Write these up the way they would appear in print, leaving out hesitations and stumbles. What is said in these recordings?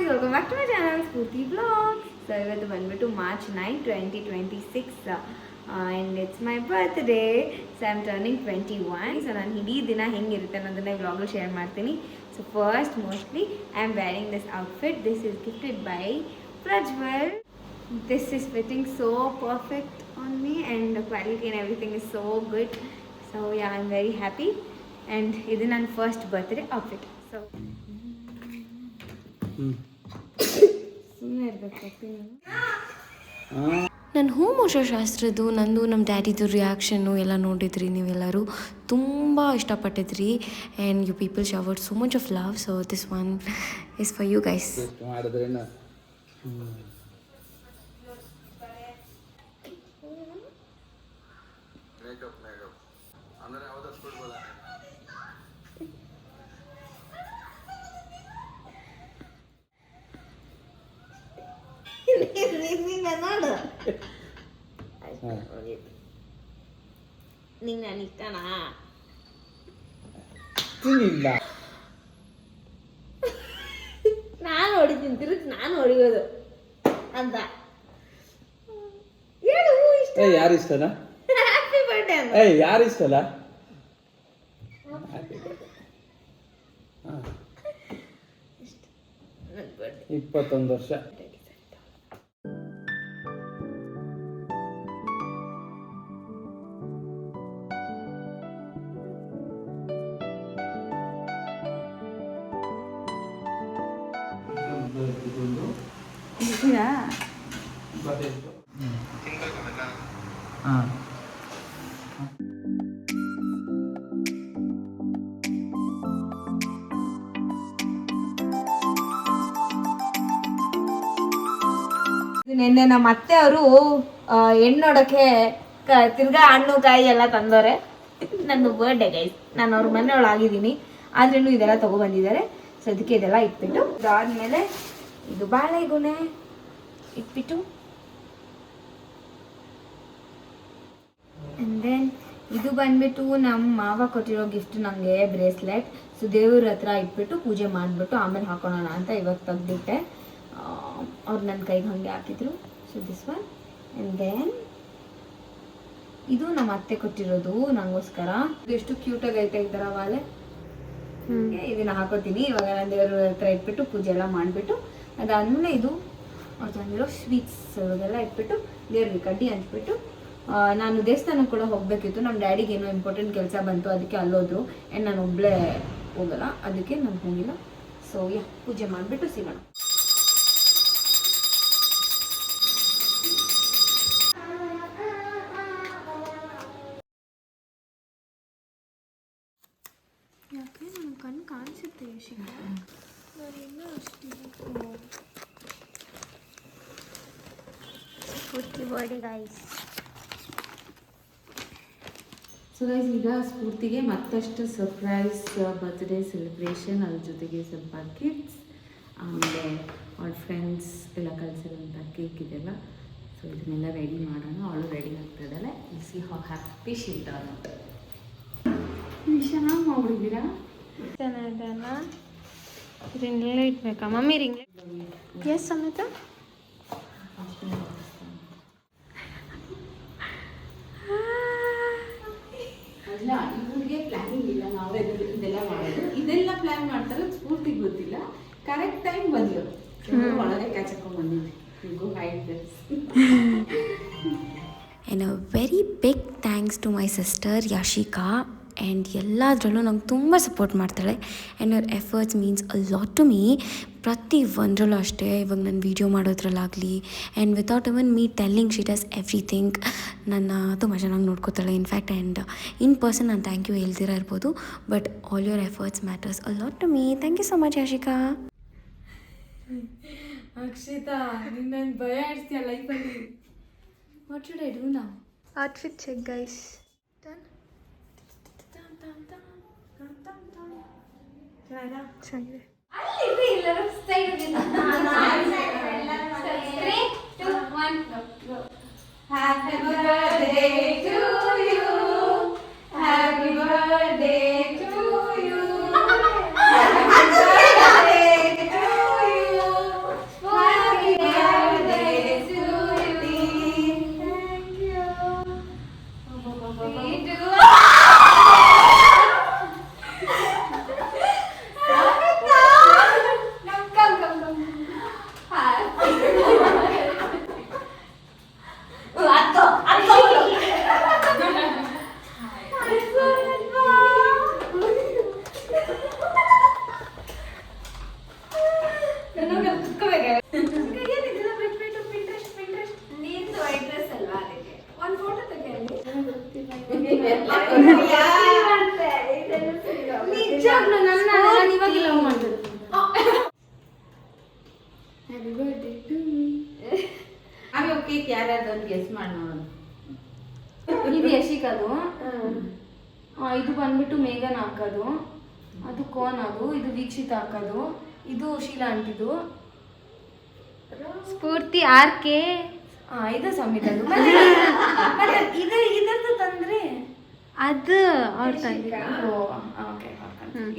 Welcome back to my channel Spoorthi blog. So ಇವತ್ತು ಬಂದ್ಬಿಟ್ಟು March 9, 2026 and it's my birthday. So I am turning 21. So ನಾನು ಇಡೀ ದಿನ ಹೆಂಗಿರುತ್ತೆ ಅನ್ನೋದನ್ನ ವ್ಲಾಗಲ್ಲಿ ಶೇರ್ ಮಾಡ್ತೀನಿ. So first mostly I am wearing this outfit. This is gifted by Prajwal. This is fitting so perfect on me and the quality and everything is so good. So yeah, I'm very happy and ಇದು ನನ್ನ first birthday outfit. So ಸುಮ್ಮನೆ ಇರಬೇಕು. ನನ್ನ ಹೋಮೋಶಾಸ್ತ್ರದ್ದು ನಂದು ನಮ್ಮ ಡ್ಯಾಡಿದು reaction ಎಲ್ಲ ನೋಡಿದ್ರಿ ನೀವೆಲ್ಲರೂ, ತುಂಬ ಇಷ್ಟಪಟ್ಟಿದ್ರಿ and you people showered so much of love. So this one is for you guys. ನೋಡು ನಿಂಗೆ ನಾನು ಇಷ್ಟನಾ? ನಾನು ಹೊಡಿತೀನಿ, ತಿರುಗಿ ನಾನು ಹೊಡಿಯೋದು ಅಂತ ಹೇಳು. ಇಷ್ಟ ಯಾರು ಇಷ್ಟನಾ? ಹ್ಯಾಪಿ ಬರ್ಡೇ ಅಂತ ಯಾರು ಇಷ್ಟಲ್ಲ? 21 ವರ್ಷ. ನಿನ್ನೆ ನಮ್ಮ ಅತ್ತೆ ಅವರು ಹೆಣ್ಣೊಡಕ್ಕೆ ತಿರ್ಗಾ ಹಣ್ಣು ಕಾಯಿ ಎಲ್ಲ ತಂದವ್ರೆ. ನನ್ನ ಬರ್ಡೇ ಗೈಸ್, ನಾನು ಅವ್ರ ಮನೆಯೊಳಗಿದ್ದೀನಿ ಆದ್ರೂ ಇದೆಲ್ಲ ತಗೊಬಂದಿದ್ದಾರೆ. ಸೊ ಅದಕ್ಕೆ ಇದೆಲ್ಲ ಇಟ್ಬಿಟ್ಟು ಅದಾದ್ಮೇಲೆ ಇದು ಬಾಳೆಗೊನೆ ಇಟ್ಬಿಟ್ಟು ಆ್ಯಂಡ್ ದೆನ್ ಇದು ಬಂದ್ಬಿಟ್ಟು ನಮ್ಮ ಮಾವ ಕೊಟ್ಟಿರೋ ಗಿಫ್ಟ್ ನನಗೆ ಬ್ರೇಸ್ಲೆಟ್. ಸೊ ದೇವ್ರ ಹತ್ರ ಇಟ್ಬಿಟ್ಟು ಪೂಜೆ ಮಾಡಿಬಿಟ್ಟು ಆಮೇಲೆ ಹಾಕೋಣ ಅಂತ ಇವಾಗ ತೆಗ್ದಿಟ್ಟೆ. ಅವ್ರು ನನ್ನ ಕೈಗೆ ಹಾಗೆ ಹಾಕಿದ್ರು. So this one and then ಇದು ನಮ್ಮ ಅತ್ತೆ ಕೊಟ್ಟಿರೋದು ನನಗೋಸ್ಕರ. ಎಷ್ಟು ಕ್ಯೂಟಾಗಿ ಐತೆ ಈ ಥರ ವಾಲೆ. ಇದನ್ನ ಹಾಕೋತೀನಿ ಇವಾಗ. ನಾನು ದೇವ್ರ ಹತ್ರ ಇಟ್ಬಿಟ್ಟು ಪೂಜೆ ಎಲ್ಲ ಮಾಡಿಬಿಟ್ಟು ಅದಾದಮೇಲೆ ಇದು ಅವ್ರು ತಂದಿರೋ ಸ್ವೀಟ್ಸ್ ಇವಾಗೆಲ್ಲ ಇಟ್ಬಿಟ್ಟು ದೇವ್ರಿಗೆ ಕಡ್ಡಿ ಹಂಚ್ಬಿಟ್ಟು ನಾನು ದೇವಸ್ಥಾನಕ್ಕೆ ಕೂಡ ಹೋಗಬೇಕಿತ್ತು. ನಮ್ಮ ಡ್ಯಾಡಿಗೆ ಏನೋ ಇಂಪಾರ್ಟೆಂಟ್ ಕೆಲಸ ಬಂತು, ಅದಕ್ಕೆ ಅಲ್ಲೋದ್ರು ಆ್ಯಂಡ್ ನಾನು ಒಬ್ಬಳೇ ಹೋಗಲ್ಲ, ಅದಕ್ಕೆ ನಾನು ಹೋಗಿಲ್ಲ. ಸೊ ಯಾ ಪೂಜೆ ಮಾಡಿಬಿಟ್ಟು ಸಿಗೋಣ. ಯಾಕೆ ನನ್ನ ಕಣ್ಣು ಕಾಣಿಸುತ್ತೆ ಯಶಿಕ, ನಾನಿನ್ನ ಅಷ್ಟಿಲ್ಲ. ಸ್ಫೂರ್ತಿ ಬರ್ಡೇ ಗೈಸ್. ಸೊ ಗೈಸ್, ಈಗ ಸ್ಫೂರ್ತಿಗೆ ಮತ್ತಷ್ಟು ಸರ್ಪ್ರೈಸ್ ಬರ್ತ್ಡೇ ಸೆಲೆಬ್ರೇಷನ್, ಅದ್ರ ಜೊತೆಗೆ ಸ್ವಲ್ಪ ಗಿಫ್ಟ್ಸ್, ಆಮೇಲೆ ಅವಳ ಫ್ರೆಂಡ್ಸ್ ಎಲ್ಲ ಕಲಿಸಿರೋಂಥ ಕೇಕ್ ಇದೆಲ್ಲ. ಸೊ ಇದನ್ನೆಲ್ಲ ರೆಡಿ ಮಾಡೋಣ. ಅವಳು ರೆಡಿ ಆಗ್ತಾ ಇದ್ದಾಳೆ. C how happy she turn out. ಚೆನ್ನಾಗಿ ಮಾಡ್ಬಿಟ್ಟಿದ್ದೀರಾ? ಚೆನ್ನಾಗಿದೆಲ್ಲ. ರಿಂಗ್ಲೇ ಇಟ್ಬೇಕಾ ಮಮ್ಮಿ? ರಿಂಗ್ಲೇ ಎಸ್ ಸಮೇತ. ಇಲ್ಲ, ಇವ್ರಿಗೆ ಪ್ಲ್ಯಾನಿಂಗ್ ಇಲ್ಲ. ನಾವೇ ಇದೆಲ್ಲ ಮಾಡೋದು, ಇದೆಲ್ಲ ಪ್ಲ್ಯಾನ್ ಮಾಡ್ತಾರೆ. ಸ್ಫೂರ್ತಿಗೆ ಗೊತ್ತಿಲ್ಲ. ಕರೆಕ್ಟ್ ಟೈಮ್ ಬಂದ್ರು, ಒಳಗೆ ಕ್ಯಾಚ್ ಹಾಕೊಂಡು ಬಂದಿದ್ವಿ. Go hide this. And a very big thanks to my sister Yashika. And ಎಲ್ಲದರಲ್ಲೂ ನಂಗೆ ತುಂಬ ಸಪೋರ್ಟ್ ಮಾಡ್ತಾಳೆ ಆ್ಯಂಡ್ ಅವ್ರ efforts means a lot to me. ಪ್ರತಿ ಒಂದರಲ್ಲೂ ಅಷ್ಟೇ. ಇವಾಗ ನಾನು ವೀಡಿಯೋ ಮಾಡೋದ್ರಲ್ಲಾಗಲಿ and without even me telling she does everything. ನನ್ನ ತುಂಬ ಚೆನ್ನಾಗಿ ನೋಡ್ಕೋತಾಳೆ ಇನ್ಫ್ಯಾಕ್ಟ್. ಆ್ಯಂಡ್ ಇನ್ ಪರ್ಸನ್ ನಾನು ಥ್ಯಾಂಕ್ ಯು ಹೇಳ್ದಿರ ಇರ್ಬೋದು, but all your efforts matters a lot to me. Thank you so much Yashika. Akshita, ನಿನ್ನ ಭಯ ಇಡ್ತೀಯ ಲೈಫಲ್ಲಿ. What should I do now? Outfit check guys. ಚೆನ್ನಾಗಿದೆ. Happy birthday to you. Happy birthday to you. Happy birthday to you. ನೀನು white dress ಅಲ್ವಾ ಅದಕ್ಕೆ ಒಂದು photo ತೆಗೆಯಲ್ಲಿ ನಿಜವಾಗ್ಲೂ ನನ್ನ ಇವಾಗ ಲವ್ ಮಾಡಿದ್ರು. Happy birthday to me. ಆಮೇಲೆ ಕೇಕ್ ಯಾರ್ಯಾರ್ದು ಗೆಸ್ ಮಾಡಿ ನೋಡೋಣ. ಇದು ಯಶಿಕದು, ಇದು ಬಂದ್ಬಿಟ್ಟು ಮೇಘನ್ ಹಾಕೋದು, ಅದು ಕೋನ್ ಅದು, ಇದು ವೀಕ್ಷಿತ ಹಾಕೋದು, ಇದು ಶೀಲಾ ಅಂಟಿದು, ಸ್ಫೂರ್ತಿ ಆರ್ಕೆ. ಇದು ಸಮಿತದು, ಇದು ಇದರದ್ದು ತಂದ್ರೆ ಅದು ಅವ್ರ ತಂದೆ.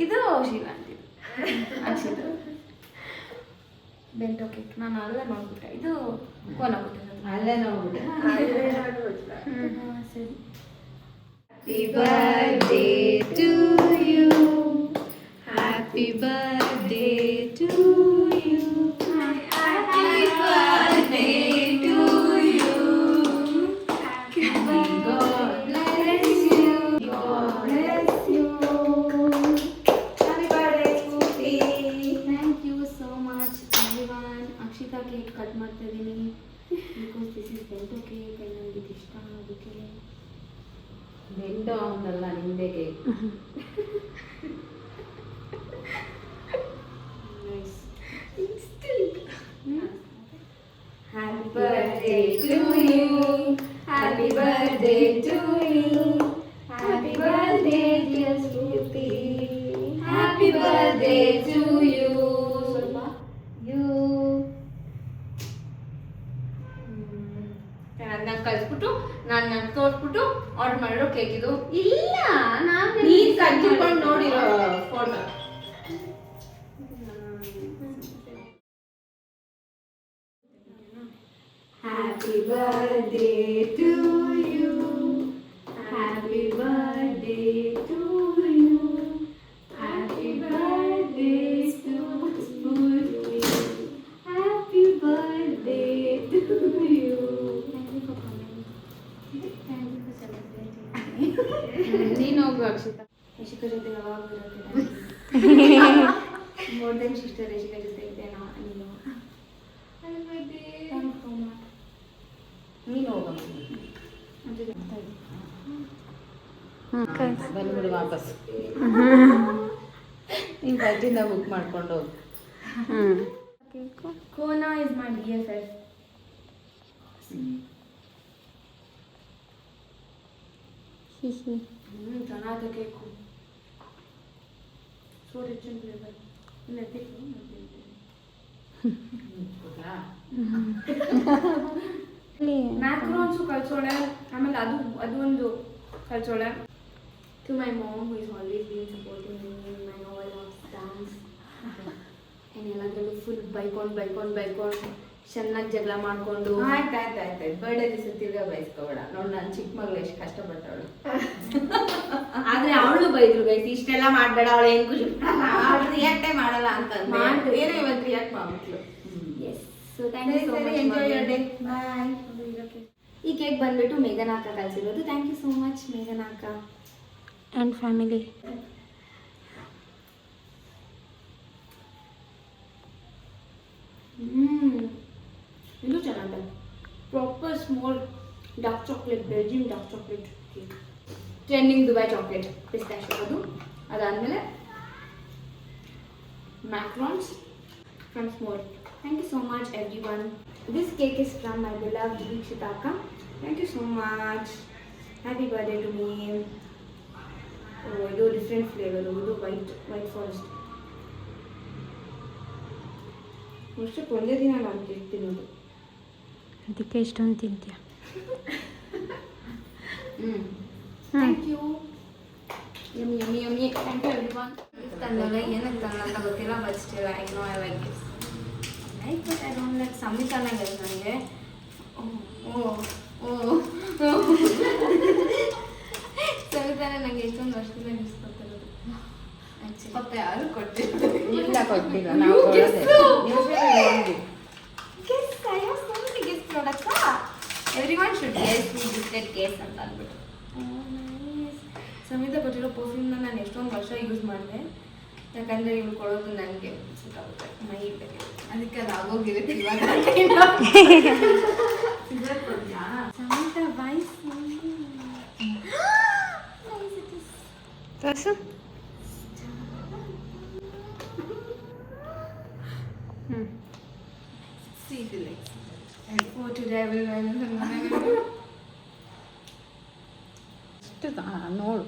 ಇದು ಶೀಲಾ ಅಂಟಿದು ಅನ್ಸಿದ್ದು ಬೆಂಟೋ ಕೇಕ್. ನಾನು ಅಲ್ಲೇ ನೋಡ್ಬಿಟ್ಟೆ, ಇದು ಕೋನ ಕೊಟ್ಟಿರೋದು. ಅಲ್ಲೇ ನೋಡ್ಬಿಟ್ಟೆ. ಸರಿ. Happy birthday to you. Happy birthday to you. Happy birthday to you. God bless you. God bless you. Happy birthday, Spooty. Thank you so much, everyone. Akshita cake cut ಮಾಡ್ತಾ ಇದ್ದೀನಿ because this is ಬೆಂಟೋ cake and ನನಗೆ ಇದು ಇಷ್ಟ ಅದಕ್ಕೆ. ಬೆಂಡೋ ಅವನಲ್ಲ, ನಿಂದೆ cake. Happy birthday to you. Happy birthday to you. Happy birthday dear Spooty. Happy birthday to you. ಸ್ವಲ್ಪ you. ಅದನ್ನ ಕಳಿಸ್ಬಿಟ್ಟು ನಾನು ತೋರಿಸ್ಬಿಟ್ಟು ಆರ್ಡರ್ ಮಾಡಿರೋ ಕೇಕ್ ಇದು. ಇಲ್ಲ ನಾನು ನೀನ್ ಕಚ್ಚಿಕೊಂಡು ನೋಡಿರೋ photo. Happy birthday to you. Happy birthday to you. Happy birthday to Spooty. Happy birthday to you. Thank you for coming. Thank you for celebrating. ನೀನು ಹೋಗು ಅಕ್ಷಿತಾ. ಯಶಿಕಾ ಜೊತೆ ಯಾವಾಗಲೂ ಇರೋದು. ಮೋರ್ ದೆನ್ ಸಿಸ್ಟರ್ ಯಶಿಕಾ ಜೊತೆ ಇದೆ ನೀನು. Thank you so much. ನೀನು ಹೋಗು. ಬಂದ್ಬಿಡು ವಾಪಸ್. ನೀನು ಬಜ್ಜಿನ ಬುಕ್ ಮಾಡ್ಕೊಂಡು ಹೋಗು. Kona is my BFF. ಚೆನ್ನಾಗಿದೆ cake. So rich and flavour. Macarons ಕಳ್ಸೋಳೆ, ಆಮೇಲೆ ಅದು ಒಂದು ಕಳ್ಸೋಳೆ. To my mom who is always been supporting me in my novel of dance. ಎಲ್ಲದರಲ್ಲೂ ಫುಲ್ ಬೈಕೊಂಡು ಚೆನ್ನಾಗಿ ಜಗಳ ಮಾಡ್ಕೊಂಡು. ಆಯ್ತು ಬರ್ಡೇ ದಿವಸ ತಿರ್ಗಾ ಬಯಸ್ಕೋಬೇಡ. ನೋಡಿ ನಾನು ಚಿಕ್ಕ ಮಗಳು ಎಷ್ಟು ಕಷ್ಟಪಟ್ಟವಳು. ಆದ್ರೆ ಅವಳು ಬೈದ್ರು ಗೈಸ್, ಇಷ್ಟೆಲ್ಲ ಮಾಡಬೇಡ, ಅವಳು ಏನು ಖುಷಿ ಅವಳು ರಿಯಾಕ್ಟೇ ಮಾಡಲ್ಲ ಅಂತ ಏನೋ ಇವತ್ತು ರಿಯಾಕ್ಟ್ ಮಾಡ್ಬಿಟ್ಲು. Yes. So thank you so much. Enjoy your day. Bye. ಈ ಕೇಕ್ ಬಂದ್ಬಿಟ್ಟು ಮೇಘನ ಅಕ್ಕ ಕಳಿಸಿರೋದು. ಥ್ಯಾಂಕ್ ಯು ಸೋ ಮಚ್ ಮೇಘನ ಅಕ್ಕ ಆ್ಯಂಡ್ ಫ್ಯಾಮಿಲಿ. ಇದು ಚೆನ್ನಾಗಿದೆ. Proper small dark chocolate, Belgium dark chocolate cake. Trending Dubai chocolate pistachio ಅದು. ಅದಾದಮೇಲೆ macarons from small. Thank you so much everyone. This cake is from my beloved Deekshita Akka. Thank you so much. Happy birthday to me. Oh, ಇದು different flavour. ಇದು white forest. ವರ್ಷಕ್ಕೆ ಒಂದೇ ದಿನ ನಾನು cake ತಿನ್ನೋದು. ಅದಕ್ಕೆ ಇಷ್ಟೊಂದು ತಿಂತೀಯ. Thank you. Yummy. Thank you everyone. ತಂದಲ್ಲ ಏನಕ್ಕೆ ತಂದ ಅಂತ ಗೊತ್ತಿಲ್ಲ, but still I know I like this. Like but I don't like ಸಂವಿಧಾನ ಗೈಸ್ ನನಗೆ. ಸಂವಿಧಾನ ನನಗೆ ಎಷ್ಟೊಂದು ವರ್ಷದಿಂದ ಯೂಸ್ ಕೊಡ್ತಿರೋದು. ಮತ್ತೆ ಯಾರು ಇಲ್ಲ ಕೊಟ್ಟಿಲ್ಲ. ನಾವು Guess, I have so many guess products. Everyone should guess who gifted case ಅಂತ ಅಂದ್ಬಿಟ್ಟು. ಸಂಹಿತ ಕೊಟ್ಟಿರೋ ಪರ್ಫ್ಯೂಮ್ನ ನಾನು ಎಷ್ಟೊಂದು ವರ್ಷ ಯೂಸ್ ಮಾಡಿದೆ, ಯಾಕಂದರೆ ಇವ್ರು ಕೊಡೋದು ನನಗೆ ಸೂಟ್ ಆಗುತ್ತೆ ಮೈಗೆ. ಅದಕ್ಕೆ ಅದು ಆಗೋಗಿರುತ್ತೆ ಇವಾಗ ತೋರ್ಸು. ನೋಡು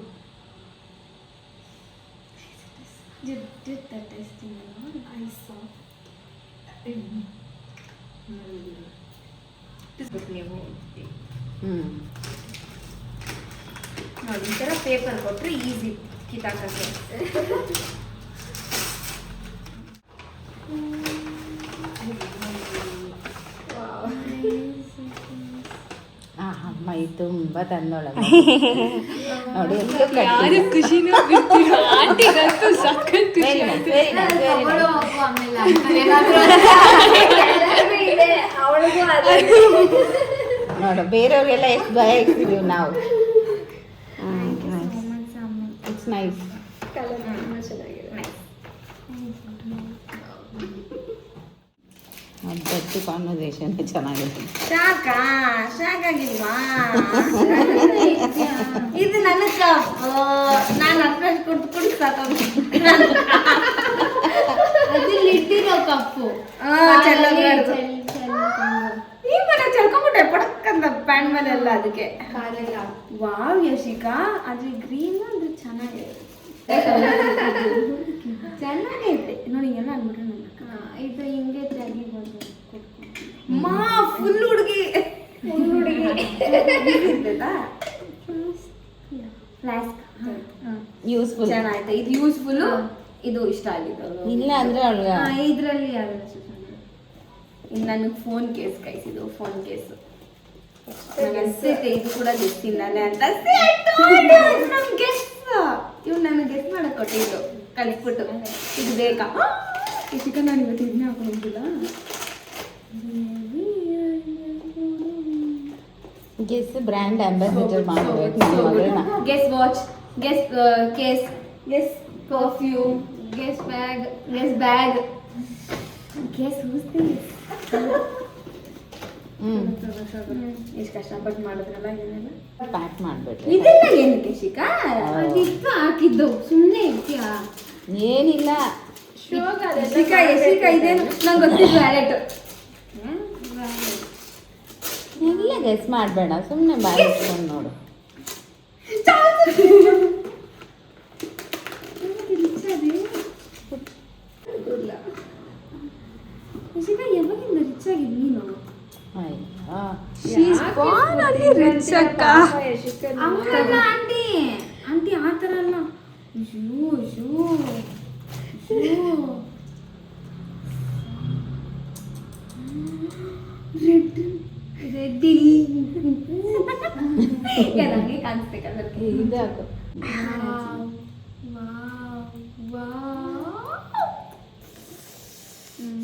ನೋಡಿ ಈ ಥರ ಪೇಪರ್ ಕೊಟ್ಟರೆ ಈಸಿ ಕಿತ್ತಾಕಕ್ಕೆ. ಮೈ ತುಂಬ ತಂದೊಳಗ ನೋಡಿ ಖುಷಿನೂ ಆಂಟಿಗಂತೂ ಸಖತ್ ಖುಷಿ ಆಯ್ತು. ನೋಡು ಬೇರೆಯವ್ರಿಗೆಲ್ಲ ಎಷ್ಟು ಭಯ ಇರ್ತಿದೀವಿ ನಾವು. It's nice. ಗಟ್ಟಿ ಕಾನ್ವರ್ಸೇಷನ್ ಚೆನ್ನಾಗಿದೆ. ಶಾಕಾಗಿಲ್ವಾ? ಇದು ನನಗ ನಾನು ಅಪ್ರೆಸ್ ಕೊಟ್ಟು ಕುಡಿ ಸಾಕಾಗಿ ಇಟ್ಟಿರೋ ಕಪ್ಪು ಈ ಮನೆ ಚಲ್ಕೊಂಡ್ಬಿಟ್ಟೆ ಪಡಕ್ಕಂತ ಪ್ಯಾನ್ ಮೇಲೆ ಎಲ್ಲ ಅದಕ್ಕೆ. ವಾವ್ ಯಶಿಕಾ, ಅದ್ರ ಗ್ರೀನ್ ಅದು ಚೆನ್ನಾಗಿದೆ ಚೆನ್ನಾಗೈತೆ ನೋಡಿ. ಎಲ್ಲ ಅನ್ಬಿಟ್ರೆ ನನ್ನ ಇದು ಹಿಂಗೆ ತೆಗಿಬೋದು. ಮಾ ಫುಲ್ ಹುಡುಗಿ ಯೂಸ್ಫುಲ್ ಚೆನ್ನಾಯ್ತು. ಇದು ಯೂಸ್ಫುಲ್, ಇದು ಇಷ್ಟ ಆಗಿದೆ. ಇಲ್ಲ ಅಂದ್ರೆ ಅವಳಿಗೆ ಇದರಲ್ಲಿ ಇನ್ನು ನನಗೆ ಫೋನ್ ಕೇಸ್ ಕೈಸಿದ್ದು ಫೋನ್ ಕೇಸು ಅನ್ಸೈತೆ. ಇದು ಕೂಡ ಗೆಸ್ತಿದ್ದಾನೆ ಅಂತ ನಮ್ ಗೆಸ್. ಇವ್ ನನಗೆ ಗೆಸ್ ಮಾಡಕ್ ಕೊಟ್ಟಿದ್ದು ಕಲಿಸ್ಬಿಟ್ಟು ಇದು ಬೇಕಾ ಇಷ್ಟ. ನಾನು ಇವತ್ತು ಇದನ್ನ ಹಾಕೊಂಡಿಲ್ಲ. ಗೆಸ್ ಬ್ರ್ಯಾಂಡ್ ಅಂಬಾಸಿಡರ್ ಮಾಡಬೇಕು. Guess watch, guess case, guess perfume, guess bag, guess whose this. ಎಷ್ಟು ಕಷ್ಟಪಟ್ಟು ಮಾಡಿದ್ರಲ್ಲ ಇದನ್ನೆಲ್ಲ ಪ್ಯಾಕ್ ಮಾಡ್ಬಿಟ್ಟು. ಇದೆಲ್ಲ ಏನಕ್ಕೆ ಶಿಕಾ? ಅದಿತ್ತು ಹಾಕಿದ್ದು ಸುಮ್ಮನೆ ಇರ್ತೀಯಾ? ಏನಿಲ್ಲ ಶಿಕಾ ಯಶಿಕಾ ಇದೇನು ನಂಗೆ ಗೊತ್ತಿಲ್ಲ. ವ್ಯಾಲೆಟ್ ಎಲ್ಲ ಗೆಸ್ ಮಾಡಬೇಡ, ಸುಮ್ಮನೆ ಬ್ಯಾಗ್ ಇಟ್ಕೊಂಡು ನೋಡು. ಯಶಿಕಾ ಯಾವಾಗಿಂದ ರಿಚ್ ಆಗಿದ್ ನೀನು? ಆಂಟಿ ಆಂಟಿ ಆ ಥರ ಅಲ್ಲ. ರೆಡ್ಡಿ ನನಗೆ ಕಾಣಿಸ್ಬೇಕಲ್ಲ. ಇದು ಹಾಕು.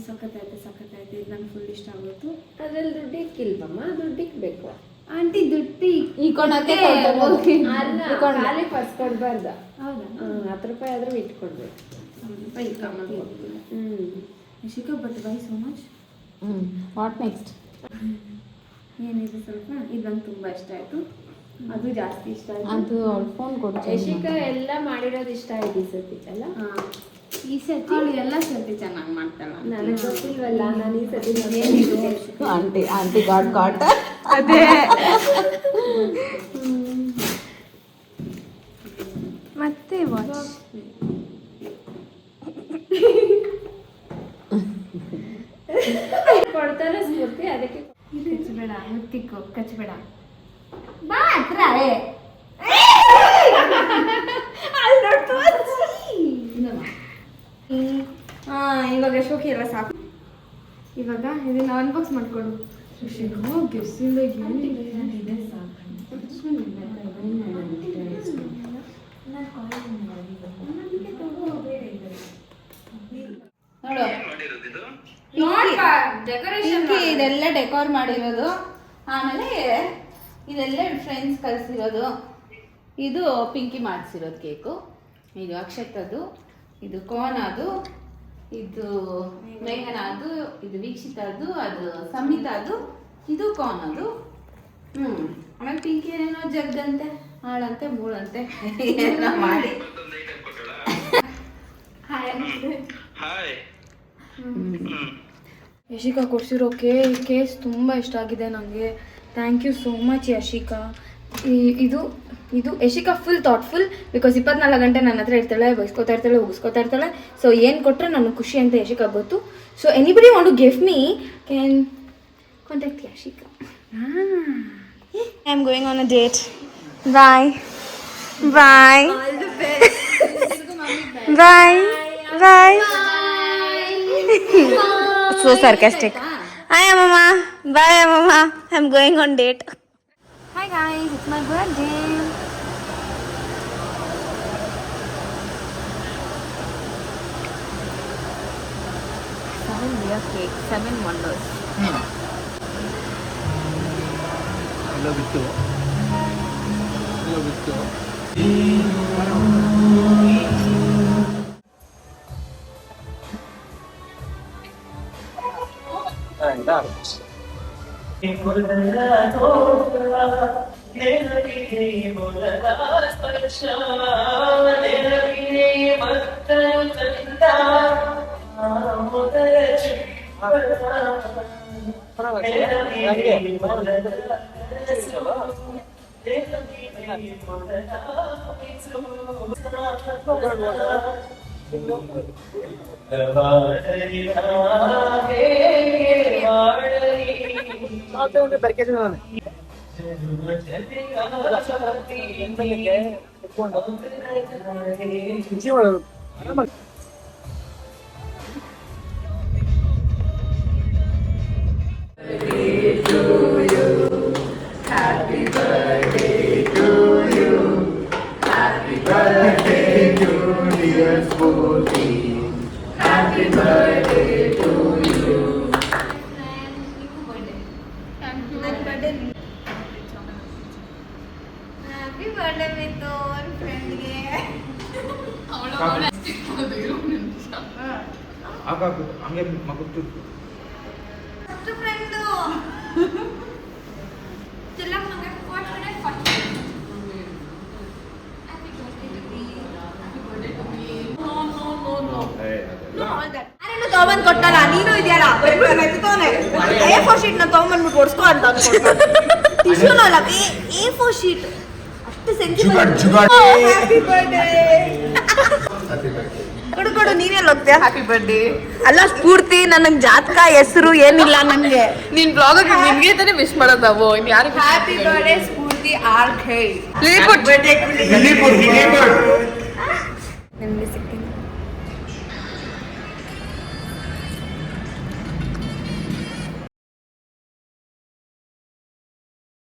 ಸಖತ್ತಾಯ್ತು. ಇದು ನಂಗೆ ಫುಲ್ ಇಷ್ಟ ಆಗೋಯ್ತು. ಅದ್ರಲ್ಲಿ ದುಡ್ಡು ಇಕ್ಕಿಲ್ವಮ್ಮ? ದುಡ್ಡು ಇಕ್ಬೇಕು. ಆಂಟಿ ದುಡ್ಡು ಇಕ್ಕೊಳಕ್ಕೆ ಖಾಲಿ ಪರ್ಸ್ ಕೊಡ್ಬಾರ್ದ. ಹೌದಾ? 10 ರೂಪಾಯಿ ಆದ್ರೂ ಇಟ್ಕೊಡ್ಬೇಕು. Yashika but why so much? What next? ಏನಿದೆ ಸ್ವಲ್ಪ ಇದು ನಂಗೆ ತುಂಬ ಇಷ್ಟ ಆಯಿತು. ಅದು ಜಾಸ್ತಿ ಇಷ್ಟ ಆಯಿತು. ಅದು ಅವ್ಳು ಫೋನ್ ಕೊಡು. ಯಶಿಕಾ ಎಲ್ಲ ಮಾಡಿರೋದು ಇಷ್ಟ ಆಯ್ತು ಈ ಸತಿ ಅಲ್ಲ? ಈ ಸತಿ ಅವಳು ಎಲ್ಲ ಸತಿ ಚೆನ್ನಾಗಿ ಮಾಡ್ತಾಳೆ. ನನಗೆ ಗೊತ್ತಿಲ್ವಲ್ಲ, ನಾನು ಈ ಸತಿ ಆಂಟಿ ಗಾಟ್ ಕಾಟ್. ಅದೇ ಮತ್ತೆ ವಾಚ್ ಕೊಡ್ತಾನೆ ಸ್ಫೂರ್ತಿ. ಅದಕ್ಕೆ ಕಚ್ಚಬೇಡ, ಮುತ್ತಿಕ್ಕು ಕಚ್ಚಬೇಡ. ಬಾ ಹತ್ರ ಇವಾಗ ಶೋಕಿ ಎಲ್ಲ ಸಾಕು. ಇವಾಗ ಇದನ್ನ ಅನ್ಬಾಕ್ಸ್ ಮಾಡ್ಕೊಡು. ಗೆಸ್ಸಿಂದ ಏನಿದೆ ನೋಡು, ಇದೆಲ್ಲ ಡೆಕೋರ್ ಮಾಡಿರೋದು. ಆಮೇಲೆ ಇದೆಲ್ಲ ಫ್ರೆಂಡ್ಸ್ ಕಳಿಸಿರೋದು. ಇದು ಪಿಂಕಿ ಮಾಡಿಸಿರೋದು ಕೇಕು. ಇದು ಅಕ್ಷತದ್ದು, ಇದು ಕೋನದು, ಇದು ಮೇಘನ ಅದು, ಇದು ವೀಕ್ಷಿತ ಅದು ಸಂಹಿತ ಅದು, ಇದು ಕೌನ್ ಅದು. ಆಮೇಲೆ ಪಿಂಕಿ ಏನೇನೋ ಜಗ್ಗಂತೆ ಹಾಳಂತೆ ಮೂಳಂತೆ ಏನೋ ಮಾಡಿ ಯಶಿಕಾ ಕೊಡ್ಸಿರೋ ಕೇಸ್ ತುಂಬ ಇಷ್ಟ ಆಗಿದೆ ನನಗೆ. Thank you so much Yashika. ಇದು ಯಶಿಕಾ ಫುಲ್ ಥಾಟ್ಫುಲ್, ಬಿಕಾಸ್ 24 ಗಂಟೆ ನನ್ನ ಹತ್ರ ಇರ್ತಾಳೆ, ಬಯಸ್ಕೋತಾ ಇರ್ತಾಳೆ, ಉಗಿಸ್ಕೋತಾ ಇರ್ತಾಳೆ. ಸೊ ಏನು ಕೊಟ್ಟರೆ ನನಗೆ ಖುಷಿ ಅಂತ ಯಶಿಕಾ ಗೊತ್ತು. So anybody want to give me can contact Yashika. I am going on a date. Bye bye bye bye. So sarcastic. Hi Mama. Bye Mama. I'm going on date. Hi guys, it's my birthday. Seven layer cake, 7 wonders. ಎಲ್ಲ ಬಿಟ್ಟು Happy birthday Mitu, friend ಗೆ. ಹಂಗೆ ಮಗುತ್ತು first friend ಚೆಲ್ಲ ನಮಗೆ ಕೊಡ್ತಾರೆ first. Happy birthday to me. Happy birthday to me. No all that. ಅರೆನು ತಗೊಂಡ್ ಕೊಟ್ಟಲ್ಲ, ನೀನು ಇದೆಯಲ್ಲ ಬೆಂಗಳೂರಲ್ಲಿ A4 ಶೀಟ್ ನ ತಗೊಂಡ್ಬಿಟ್ಟು ಓಡಿಸ್ಕೋ ಅಂತ ಅನ್ಕೊಂಡೆ. ಟಿಶ್ಯೂನ ಅಲ್ಲ, A4 ಶೀಟ್ ಅಷ್ಟು ಸೆನ್ಸಿಬಲ್. Happy birthday. ಕೊಡು ನೀನೆಲ್ಲ ಹೋಗ್ತೀಯ ಹ್ಯಾಪಿ ಬರ್ತ್ಡೇ ಅಲ್ಲ ಸ್ಫೂರ್ತಿ. ನನಗೆ ಜಾತಕ ಹೆಸರು ಏನಿಲ್ಲ ನನಗೆ. ನಿನ್ ಬ್ಲಾಗ್ ನಿನ್ಗೆ ತಾನೇ ವಿಶ್ ಮಾಡೋದು ನಾವು, ಇನ್ ಯಾರು ಹ್ಯಾಪಿ ಬರ್ತ್ಡೇ ಸ್ಫೂರ್ತಿ ಆರ್ ಖೈ. ನಿಮ್ಗೆ ನಿಮಗೆ ಸಿಕ್ಕಿದ